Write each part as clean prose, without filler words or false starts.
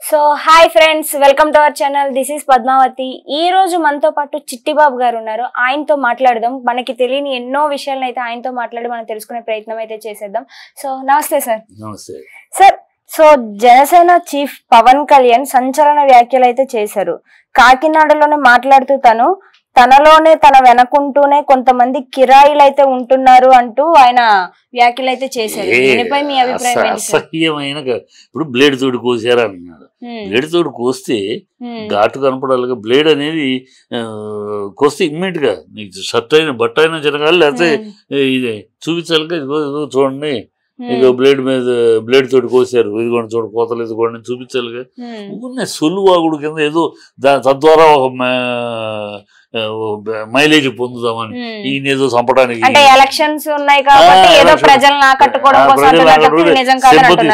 So hi friends, welcome to our channel. This is Padmavathi. ఈ రోజు మనతో పాటు చిట్టిబాబు గారు ఉన్నారు. ఆయనతో మాట్లాడదాం. మనకి తెలియని ఎన్నో విషయాలను అయితే ఆయనతో మాట్లాడి మనం తెలుసుకునే ప్రయత్నం అయితే చేసేద్దాం. సో నమస్తే సార్. నమస్తే sir. So Janasena chief Pawan Kalyan సంచలన వ్యాఖ్యలు అయితే చేశారు. కాకినాడలోనే మాట్లాడుతూ తనలోనే తన వెనకుంటూనే కొంతమంది కిరాయిలు అయితే ఉంటున్నారు అంటూ ఆయన వ్యాఖ్యలు అయితే చేశారు. దీనిపై మీ అభిప్రాయం ఏంటి? అసహ్యమైన ఇప్పుడు బ్లేడ్ తోడు కోసారు అన్నారు. బ్లేడ్ తోడు కోస్తే ఘాటు కనపడాలిగా. బ్లేడ్ అనేది కోస్తే ఇమ్మీడియట్ గా నీకు షర్ట్ అయినా బట్ట అయినా జరగాలి, లేకపోతే ఇది చూపించాలిగా. చూడండి, ఇక బ్లేడ్ మీద బ్లేడ్ తోటి కోసారు, ఇదిగోండి చూడ కోతలు ఇదిగోండి చూపించాలిగా. ఉన్నాయి సొల్లువాగుడు కింద ఏదో తద్వారా ఒక మైలేజ్ పొందుదామని ఈయన ఏదో చంపడానికి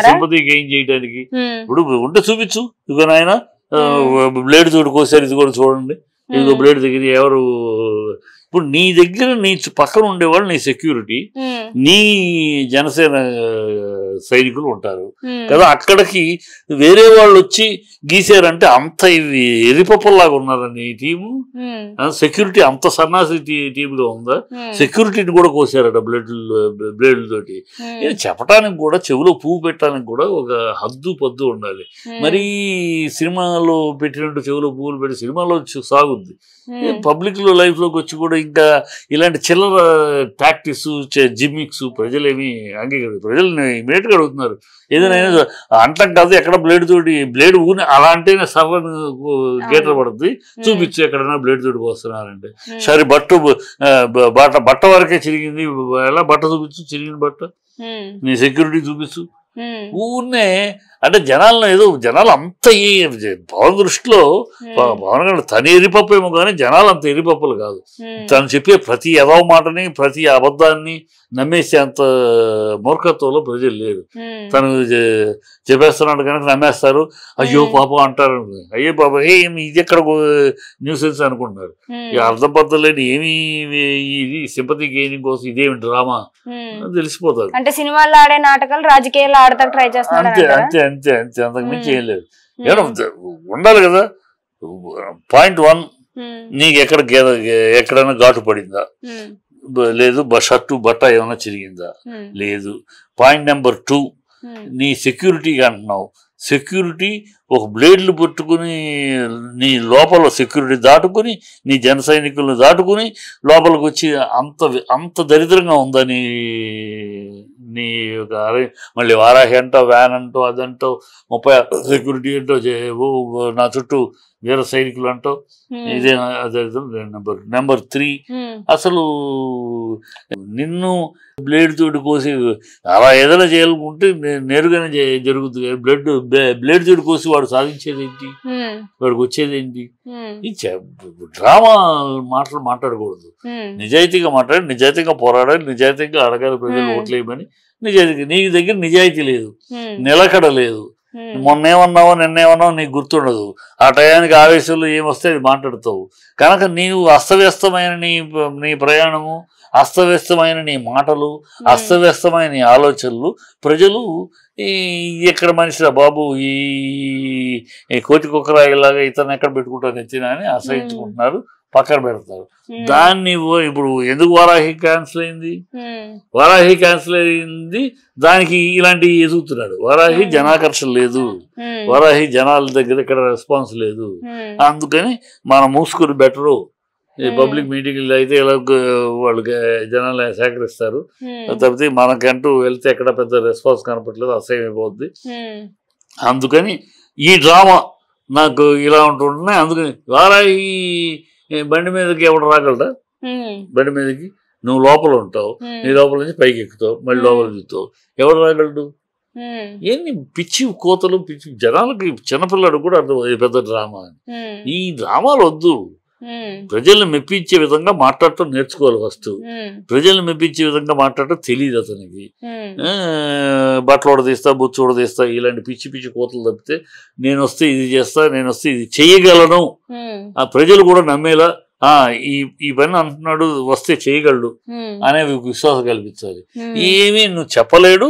సింపతి గెయిన్ చేయడానికి. ఇప్పుడు ఉంటే చూపించు, ఇదిగో ఆయన బ్లేడ్ తోటి కోసారు, ఇది కూడా చూడండి, ఇదిగో బ్లేడ్ దగ్గర ఎవరు. ఇప్పుడు నీ దగ్గర నీ పక్కన ఉండేవాళ్ళు నీ సెక్యూరిటీ, నీ జనసేన సైనికులు ఉంటారు కదా. అక్కడికి వేరే వాళ్ళు వచ్చి గీసారంటే అంత ఇవి ఎరిపప్పల్లాగా ఉన్నారని ఈ టీము. సెక్యూరిటీ అంత సన్నాసి టీముగా ఉందా? సెక్యూరిటీని కూడా కోసారట బ్లేడ్ తోటి. చెప్పడానికి కూడా, చెవిలో పువ్వు పెట్టడానికి కూడా ఒక హద్దు పద్దు ఉండాలి. మరి సినిమాలో పెట్టినట్టు చెవిలో పువ్వులు పెట్టి సినిమాలో సాగుద్ది. పబ్లిక్ లో లైఫ్ లోకి వచ్చి కూడా ఇంకా ఇలాంటి చిల్లర టాక్టిక్స్ జిమ్మిక్స్ ప్రజలేమి అంగీకరించారు. ప్రజలు ఇమీడియట్ గా అడుగుతున్నారు. ఏదైనా అంటం కాదు, ఎక్కడ బ్లేడ్ తోటి బ్లేడ్ ఊని అలా అంటేనే సర్వన్ గీతలు పడుతుంది. చూపించు ఎక్కడైనా బ్లేడ్ తోటి వస్తున్నారంటే. సరే బట్ట వరకే చిరిగింది, ఎలా బట్ట చూపించు, చిరిగిన బట్ట నీ సెక్యూరిటీ చూపించు. ఊరినే అంటే జనాలు అంత పవన్ దృష్టిలో పవన్ గారు తన ఎరిపప్పేమో కానీ జనాలు అంత ఎరిపప్పులు కాదు. తను చెప్పే ప్రతి ఎదవ మాటని, ప్రతి అబద్ధాన్ని నమ్మేసే అంత మూర్ఖత్వంలో ప్రజలు లేరు. తను చెప్పేస్తున్నాడు కనుక నమ్మేస్తారు. అయ్యో పాపం అంటారు. అయ్యో పాపం ఇది ఎక్కడ న్యూసెన్స్ అనుకుంటున్నారు. అర్థం పద్ధతి లేని ఏమి ఇది సింపతి గెయినింగ్ కోసం ఇదేమి డ్రామా తెలిసిపోతుంది. అంటే సినిమాల్లో ఆడే నాటకాలు రాజకీయాల్లో ఆడతారు ట్రై చేస్తున్నారు. అంతే అంతే అంతే అంతే అంతకు మించి ఏం లేదు. ఏమో ఉండాలి కదా. పాయింట్ 1, నీకు ఎక్కడైనా ఘాటు పడిందా? లేదు. షర్టు బట్ట ఏమైనా చిరిగిందా? లేదు. పాయింట్ నెంబర్ 2, నీ సెక్యూరిటీ అంటున్నావు. సెక్యూరిటీ ఒక బ్లేడ్లు పట్టుకుని నీ లోపల సెక్యూరిటీ దాటుకుని నీ జన సైనికులను దాటుకుని లోపలికి వచ్చి అంత దరిద్రంగా ఉందా నీ ఒక మళ్ళీ వారాహి అంటావు, వ్యాన్ అంటావు, అదంటావు, 30 సెక్యూరిటీ అంటావు, నా చుట్టూ వీర సైనికులు అంటావు. ఇదే దరిద్రం. నెంబర్ 3, అసలు నిన్ను బ్లేడ్ తోటి కోసి అలా ఏదైనా చేయాలనుకుంటే నేరుగానే జరుగుతుంది. బ్లేడ్ తోటి కోసి వాడు సాధించేది ఏంటి? వాడికి వచ్చేది ఏంటి? డ్రామా మాట్లాడకూడదు. నిజాయితీగా మాట్లాడి, నిజాయితీగా పోరాడాలి, నిజాయితీగా అడగాలి ప్రజలు ఓట్లేయమని. నిజాయితీ నీ దగ్గర నిజాయితీ లేదు, నిలకడ లేదు. మొన్నేమన్నావో నిన్నేమన్నావో నీకు గుర్తుండదు. ఆ టయానికి ఆవేశంలో ఏమొస్తే అది మాట్లాడుతావు. కనుక నీవు అస్తవ్యస్తమైన నీ ప్రయాణము, అస్తవ్యస్తమైన నీ మాటలు, అస్తవ్యస్తమైన నీ ఆలోచనలు ప్రజలు ఎక్కడ మనిషిరా బాబు, ఈ కోతి కుక్కరాయిలాగా ఇతను ఎక్కడ పెట్టుకుంటారు నెత్తిన అని అసహించుకుంటున్నారు, పక్కన పెడతారు. దాన్ని ఇప్పుడు ఎందుకు వారాహి క్యాన్సిల్ అయింది? వారాహి క్యాన్సిల్ అయింది దానికి ఇలాంటివి ఎదుగుతున్నాడు. వారాహి జనాకర్షణ లేదు, వారాహి జనాల దగ్గర ఇక్కడ రెస్పాన్స్ లేదు. అందుకని మనం మూసుకుని బెటరు. పబ్లిక్ మీటింగ్లు అయితే ఇలా వాళ్ళకి జనాలు సేకరిస్తారు. తప్పితే మనకంటూ వెళ్తే ఎక్కడ పెద్ద రెస్పాన్స్ కనపట్లేదు, అసహ్యం అయిపోద్ది. అందుకని ఈ డ్రామా నాకు ఇలా ఉంటుంటున్నాయి. అందుకని వారాహి బండి మీదకి ఎవడు రాగలరా? బండి మీదకి నువ్వు లోపల ఉంటావు, నీ లోపల నుంచి పైకి ఎక్కుతావు, మళ్ళీ లోపల చూస్తావు, ఎవడు రాగలడు? ఏంటి పిచ్చి కోతలు, పిచ్చి జనాలకి, చిన్నపిల్లడు కూడా అర్థం పెద్ద డ్రామా అని. ఈ డ్రామాలు వద్దు. ప్రజల్ని మెప్పించే విధంగా మాట్లాడటం నేర్చుకోవాలి ఫస్ట్. ప్రజల్ని మెప్పించే విధంగా మాట్లాడటం తెలియదు అతనికి. బట్టలు ఉడదీస్తా, బొచ్చు ఉడదీస్తా, ఇలాంటి పిచ్చి పిచ్చి కోతలు తప్పితే నేను వస్తే ఇది చేస్తా, నేను వస్తే ఇది చెయ్యగలను, ఆ ప్రజలు కూడా నమ్మేలా ఈ పని అంటున్నాడు, వస్తే చేయగలడు అనే విశ్వాసం కల్పించాలి. ఏమీ నువ్వు చెప్పలేడు,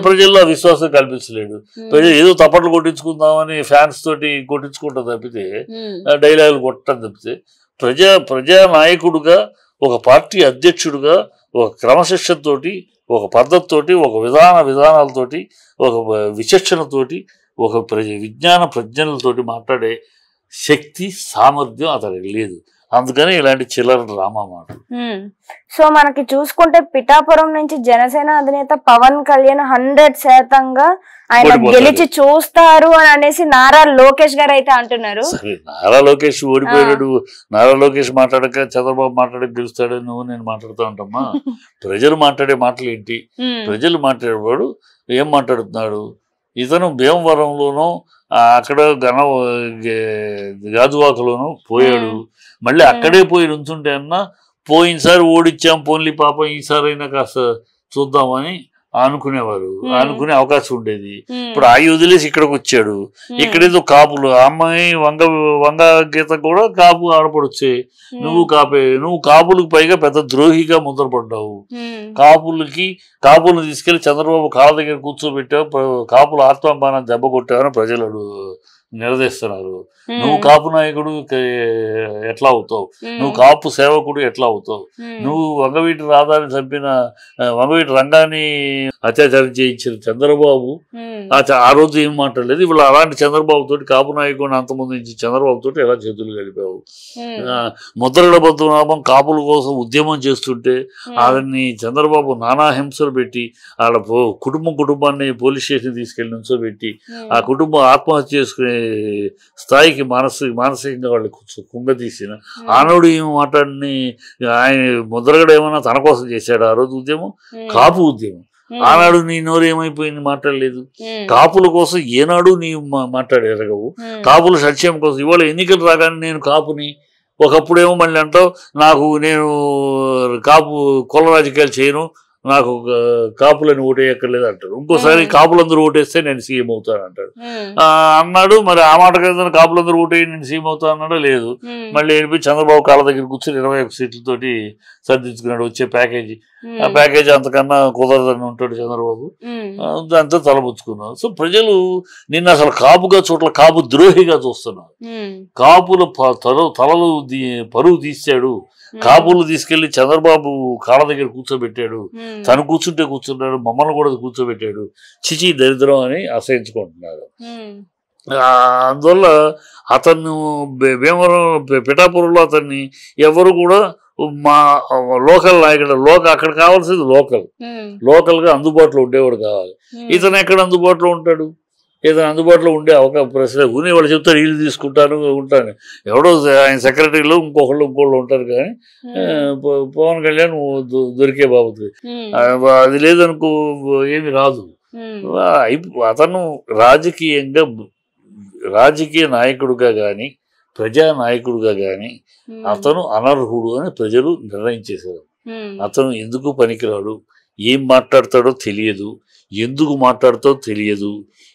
ప్రజల్లో విశ్వాసం కల్పించలేడు. ప్రజలు ఏదో తప్పట్లు కొట్టించుకుందామని ఫ్యాన్స్ తోటి కొట్టించుకుంటాం తప్పితే, డైలాగులు కొట్టడం తప్పితే, ప్రజా నాయకుడుగా, ఒక పార్టీ అధ్యక్షుడుగా, ఒక క్రమశిక్షణతోటి, ఒక పద్ధతితోటి, ఒక విధానాలతోటి, ఒక విచక్షణతోటి, ఒక విజ్ఞాన ప్రజ్ఞలతోటి మాట్లాడే శక్తి, సామర్థ్యం అతనికి లేదు. అందుకని ఇలాంటి చిల్లర డ్రామా మాట. సో మనకి చూసుకుంటే పిఠాపురం నుంచి జనసేన అధినేత పవన్ కళ్యాణ్ 100% ఆయన గెలిచి చూస్తారు అని అనేసి నారా లోకేష్ గారు అయితే అంటున్నారు. నారా లోకేష్ ఓడిపోయాడు, నారా లోకేష్ మాట్లాడక చంద్రబాబు మాట్లాడక గెలుస్తాడు, నేను మాట్లాడుతూ ఉంటామా? ప్రజలు మాట్లాడే మాటలు ఏంటి? ప్రజలు మాట్లాడేవాడు ఏం మాట్లాడుతున్నాడు? ఇతను భీమవరంలోనూ అక్కడ గాజువాకలోనూ పోయాడు, మళ్ళీ అక్కడే పోయి నుంచుంటే అన్నా పోయినసారి ఓడిచ్చాం, పోన్లీ పాపం ఈసారి అయినా కాస్త చూద్దామని అనుకునేవారు, అనుకునే అవకాశం ఉండేది. ఇప్పుడు ఆ వదిలేసి ఇక్కడికి వచ్చాడు. ఇక్కడేదో కాపులు, అమ్మాయి వంగ గీత కూడా కాపు ఆడపడొచ్చే, నువ్వు కాపులకు పైగా పెద్ద ద్రోహిగా ముద్రపడ్డావు. కాపులను తీసుకెళ్లి చంద్రబాబు కాళ్ళ దగ్గర కూర్చోబెట్టావు, కాపుల ఆత్మాభిమానం దెబ్బ కొట్టావని ప్రజలు నిలదీస్తున్నారు. నువ్వు కాపు నాయకుడు ఎట్లా అవుతావు? నువ్వు కాపు సేవకుడు ఎట్లా అవుతావు? నువ్వు వంగవీటి రాధాని చంపిన, వంగవీటి రంగాన్ని అత్యాచారం చేయించిన చంద్రబాబు ఆ రోజు ఏం మాట్లాడలేదు. ఇప్పుడు అలాంటి చంద్రబాబు తోటి, కాపు నాయకుడిని అంతమంది నుంచి చంద్రబాబు తోటి ఎలా చేతులు కలిపావు? ముద్రగడ పద్మనాభం కాపుల కోసం ఉద్యమం చేస్తుంటే ఆయన్ని చంద్రబాబు నానా హింసలు పెట్టి, వాళ్ళ కుటుంబాన్ని పోలీస్ స్టేషన్ తీసుకెళ్లి నుంచోబెట్టి, ఆ కుటుంబం ఆత్మహత్య చేసుకునే స్థాయికి మానసికంగా వాళ్ళు కుంగతీసిన ఆనవుడు ఏమి మాట్లాడిని, ఆయన ముద్రగడ ఏమన్నా తన కోసం చేశాడు ఆ రోజు ఉద్యమం? కాపు ఉద్యమం. ఆనాడు నీ నోరు ఏమైపోయింది? మాట్లాడలేదు. కాపుల కోసం ఏనాడు నీవు మాట్లాడేరగవు. కాపుల సంక్షేమం కోసం ఇవాళ ఎన్నికలు రాగానే నేను కాపుని, ఒకప్పుడేమో మళ్ళీ అంటావు నేను కాపు కుల రాజకీయాలు చేయను, నాకు కాపులని ఓటేయక్కర్లేదు అంటాడు. ఇంకోసారి కాపులందరూ ఓటేస్తే నేను సీఎం అవుతాను అంటాడు. అన్నాడు. మరి ఆ మాట కదా కాపులందరూ ఓటేయి నేను సీఎం అవుతాను అన్నాడో లేదు. మళ్ళీ వెళ్ళిపోయి చంద్రబాబు కాళ్ళ దగ్గర కూర్చొని 21 సీట్లతోటి సర్దించుకున్నాడు వచ్చే ప్యాకేజీ. ఆ ప్యాకేజీ అంతకన్నా కుదరదని ఉంటాడు చంద్రబాబు. దాంతో తలపుచ్చుకున్నారు. సో ప్రజలు నిన్న అసలు కాపుగా చోట్ల కాపు ద్రోహిగా చూస్తున్నారు. కాపుల తలలు పరువు తీశాడు, కాపులు తీసుకెళ్లి చంద్రబాబు కాళ్ళ దగ్గర కూర్చోబెట్టాడు, తను కూర్చున్నాడు, మమ్మల్ని కూడా కూర్చోబెట్టాడు, చిచి దరిద్రం అని అసహించుకుంటున్నారు. అందువల్ల అతను భీమవరం పిఠాపురంలో అతన్ని ఎవరు కూడా మా లోకల్ నాయకుడు, అక్కడ కావాల్సింది లోకల్ గా అందుబాటులో ఉండేవాడు కావాలి. ఇతను ఎక్కడ అందుబాటులో ఉంటాడు? ఏదైనా అందుబాటులో ఉండే అవకాశం ప్రశ్న వాళ్ళు చెప్తారు, వీళ్ళు తీసుకుంటాను ఉంటాను. ఎవడో ఆయన సెక్రటరీలో ఇంకోళ్ళు ఉంటారు. కానీ పవన్ కళ్యాణ్ దొరికే బాబుతుంది అది లేదనుకో ఏమి రాదు. అతను రాజకీయ నాయకుడుగా కానీ ప్రజా నాయకుడుగా కానీ అతను అనర్హుడు అని ప్రజలు నిర్ణయించేశారు. అతను ఎందుకు పనికిరాడు, ఏం మాట్లాడతాడో తెలియదు, ఎందుకు మాట్లాడతాడో తెలియదు,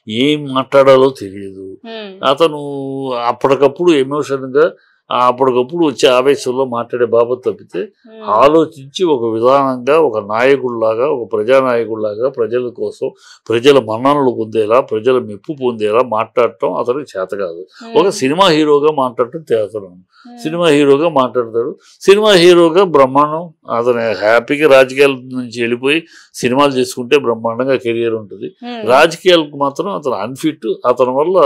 ఏం మాట్లాడాలో తెలియదు. అతను అప్పటికప్పుడు ఎమోషన్గా అప్పటికప్పుడు వచ్చే ఆవేశంలో మాట్లాడే బాబత్ తప్పితే ఆలోచించి ఒక విధానంగా, ఒక నాయకుడిలాగా, ఒక ప్రజానాయకుడిలాగా ప్రజల కోసం, ప్రజల మన్ననలు పొందేలా, ప్రజల మెప్పు పొందేలా మాట్లాడటం అతనికి చేత కాదు. ఒక సినిమా హీరోగా మాట్లాడటం చేతను. సినిమా హీరోగా మాట్లాడతాడు. సినిమా హీరోగా బ్రహ్మాండం. అతను హ్యాపీగా రాజకీయాల నుంచి వెళ్ళిపోయి సినిమాలు చేసుకుంటే బ్రహ్మాండంగా కెరియర్ ఉంటుంది. రాజకీయాలకు మాత్రం అతను అన్ఫిట్. అతని వల్ల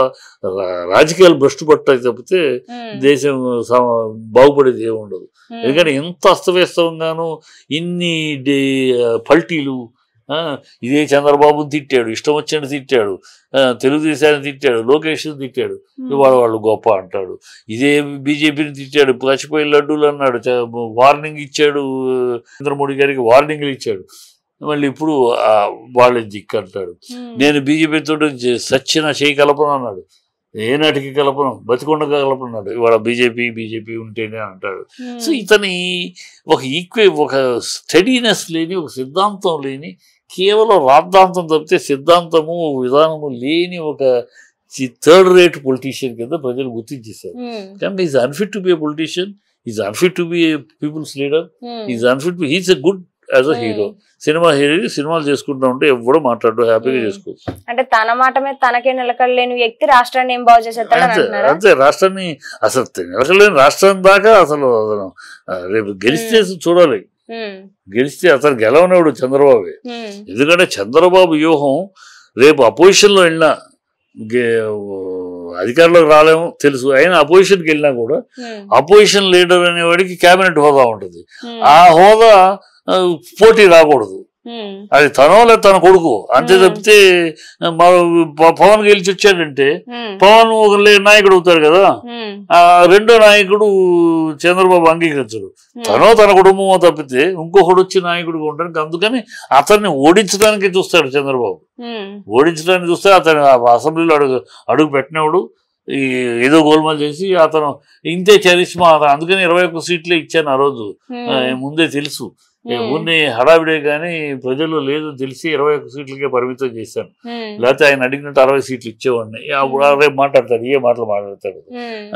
రాజకీయాలు భ్రష్టు పట్టాయి తప్పితే దేశం బాగుపడేది ఏమి ఉండదు. ఎందుకంటే ఎంత అస్తవ్యస్తంగానూ ఇన్ని పల్టీలు, ఇదే చంద్రబాబుని తిట్టాడు, ఇష్టం వచ్చినట్టు తిట్టాడు, తెలుగుదేశాన్ని తిట్టాడు, లోకేష్ని తిట్టాడు, వాళ్ళు గొప్ప అంటాడు. ఇదే బీజేపీని తిట్టాడు, పచ్చిపోయి లడ్డూలు అన్నాడు, వార్నింగ్ ఇచ్చాడు, నరేంద్ర మోడీ గారికి వార్నింగ్లు ఇచ్చాడు. మళ్ళీ ఇప్పుడు వాళ్ళ దిక్కు అంటాడు. నేను బీజేపీతో సచ్చిన చేయి కలపను అన్నాడు. ఏనాటికి కలపను, బతికొండగా కలపన్నాడు. ఇవాళ బీజేపీ ఉంటేనే అంటాడు. సో ఇతని ఒక స్టడీనెస్ లేని, ఒక సిద్ధాంతం లేని, కేవలం రాద్ధాంతం తప్పితే సిద్ధాంతము విధానము లేని ఒక థర్డ్ రేట్ పొలిటీషియన్ కింద ప్రజలు గుర్తించేశారు. కానీ is unfit to be a politician. Is unfit to be people's leader, is unfit to, he's a good as a hero. Cinema hero సినిమాలు చేసుకుంటా ఉంటే ఎవడో మాట్లాడు, హ్యాపీగా చేసుకోవచ్చు. అంటే తన మాట మీద తనకే నిలకడలేని వ్యక్తి రాష్ట్రాన్ని ఏం బాగు చేసేస్తాడు. అంతే, రాష్ట్రాన్ని అసలు నిలకడలేని రాష్ట్రం దాకా అసలు రేపు గెలిస్తే చూడాలి. గెలిస్తే అతను గెలవనివాడు చంద్రబాబు. ఎందుకంటే చంద్రబాబు వ్యూహం రేపు అపోజిషన్ లో వెళ్ళినా అధికారంలోకి రాలేము తెలుసు, అయినా అపోజిషన్కి వెళ్ళినా కూడా అపోజిషన్ లీడర్ అనేవాడికి కేబినెట్ హోదా ఉంటుంది. ఆ హోదా పోటీ రాకూడదు, అది తనో లేదా తన కొడుకు అంతే తప్పితే పవన్ గెలిచి వచ్చాడంటే పవన్ ఒక నాయకుడు అవుతాడు కదా, ఆ రెండో నాయకుడు చంద్రబాబు అంగీకరించడు, తనో తన కుటుంబమో తప్పితే ఇంకొకడు వచ్చి నాయకుడిగా ఉండడానికి. అందుకని అతన్ని ఓడించడానికి చూస్తాడు చంద్రబాబు, ఓడించడానికి చూస్తే అతను అసెంబ్లీలో అడుగు పెట్టినవాడు ఏదో గోల్మాల్ చేసి అతను ఇంతే చరిష్మా, అందుకని 21 సీట్లే ఇచ్చాను ఆ రోజు, ముందే తెలుసు ఊరిని హడావిడే కానీ ప్రజలు లేదు తెలిసి 21 సీట్లకే పరిమితం చేశాను, లేకపోతే ఆయన అడిగినట్టు 60 సీట్లు ఇచ్చేవాడిని. అప్పుడు రేపు మాట్లాడతాడు, ఏ మాటలు మాట్లాడతాడు.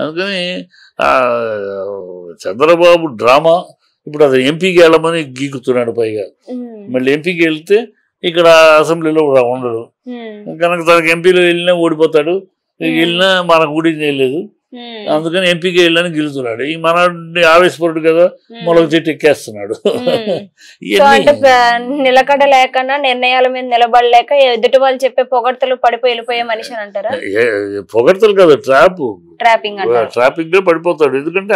అందుకని చంద్రబాబు డ్రామా ఇప్పుడు అతను ఎంపీకి వెళ్ళమని గీకుతున్నాడు, పైగా మళ్ళీ ఎంపీకి వెళ్తే ఇక్కడ అసెంబ్లీలో కూడా ఉండడు కనుక తనకు ఎంపీలో వెళ్ళినా ఓడిపోతాడు, వెళ్ళినా మనకు ఊడింది వెళ్ళలేదు, అందుకని ఎంపీకి వెళ్ళని గెలుతున్నాడు. ఈ మనవాడిని ఆవేశపడు కదా, మొలక చెట్టు ఎక్కేస్తున్నాడు. నిలకడ లేకుండా నిర్ణయాల మీద నిలబడలేక ఎదుటి వాళ్ళు చెప్పే పొగడ్తలు పడిపోయి వెళ్ళిపోయే మనిషి అని అంటారా? పొగడ్తలు కదా, ట్రాపింగ్ లో పడిపోతాడు. ఎందుకంటే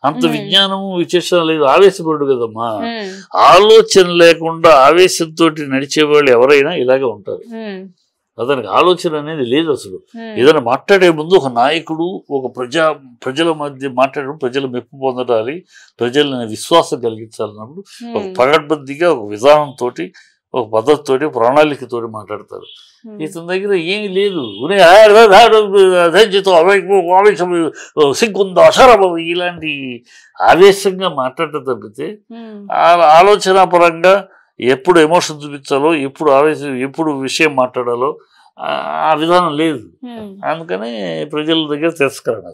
అంత విజ్ఞానం విశేషం లేదు, ఆవేశపడు కదమ్మా. ఆలోచన లేకుండా ఆవేశంతో నడిచేవాళ్ళు ఎవరైనా ఇలాగే ఉంటారు. అతనికి ఆలోచన అనేది లేదు అసలు. ఏదైనా మాట్లాడే ముందు ఒక నాయకుడు ఒక ప్రజల మధ్య మాట్లాడడం, ప్రజల మెప్పు పొందడాలి, ప్రజలని విశ్వాసం కలిగించాలన్నప్పుడు ఒక పగడ్బందీగా ఒక విధానంతో ఒక పద్ధతితోటి ప్రణాళికతోటి మాట్లాడతారు. ఇతని దగ్గర ఏమీ లేదు, సిగ్గుందా అసరబాబు ఇలాంటి ఆవేశంగా మాట్లాడటం తప్పితే ఆలోచన పరంగా ఎప్పుడు ఎమోషన్ చూపించాలో, ఎప్పుడు ఆవేశం, ఎప్పుడు విషయం మాట్లాడాలో ఆ విధానం లేదు. అందుకని ప్రజల దగ్గర తిరస్కరణ.